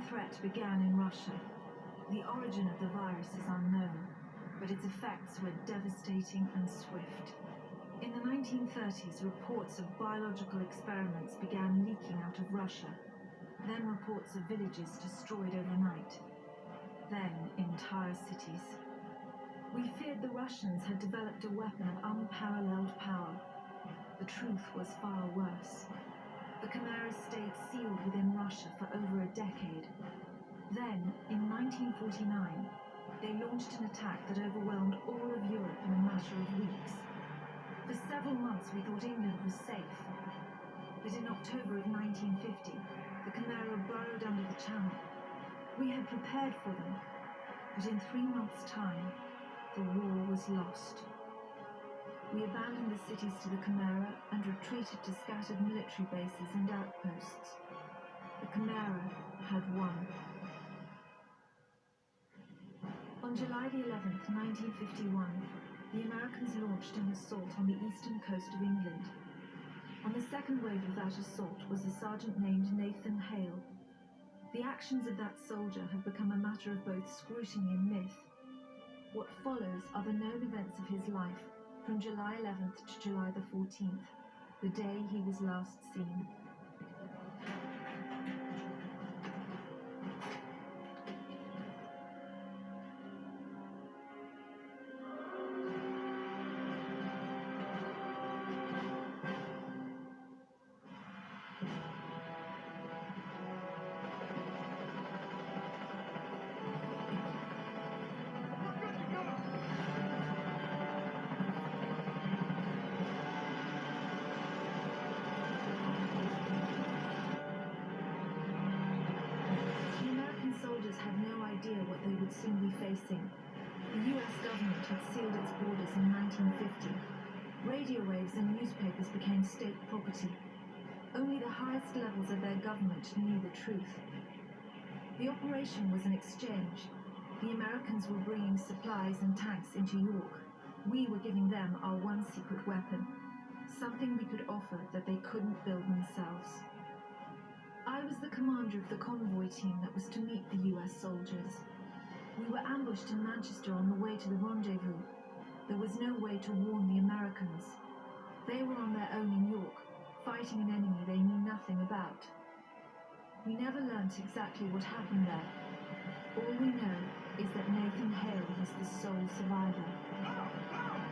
threat began in Russia. The origin of the virus is unknown, but its effects were devastating and swift. In the 1930s, reports of biological experiments began leaking out of Russia. Then reports of villages destroyed overnight. Then entire cities. We feared the Russians had developed a weapon of unparalleled power. The truth was far worse. The Khmer stayed sealed within Russia for over a decade. Then, in 1949, they launched an attack that overwhelmed all of Europe in a matter of weeks. For several months we thought England was safe. But in October of 1950, the Khmer burrowed under the Channel. We had prepared for them, but in 3 months' time, the war was lost. We abandoned the cities to the Khmer and retreated to scattered military bases and outposts. The Khmer had won. On July the 11th, 1951, the Americans launched an assault on the eastern coast of England. On the second wave of that assault was a sergeant named Nathan Hale. The actions of that soldier have become a matter of both scrutiny and myth. What follows are the known events of his life from July 11th to July the 14th, the day he was last seen. Had no idea what they would soon be facing. The US government had sealed its borders in 1950. Radio waves and newspapers became state property. Only the highest levels of their government knew the truth. The operation was an exchange. The Americans were bringing supplies and tanks into York. We were giving them our one secret weapon, something we could offer that they couldn't build themselves. I was the commander of the convoy team that was to meet the US soldiers. We were ambushed in Manchester on the way to the rendezvous. There was no way to warn the Americans. They were on their own in York, fighting an enemy they knew nothing about. We never learnt exactly what happened there. All we know is that Nathan Hale was the sole survivor.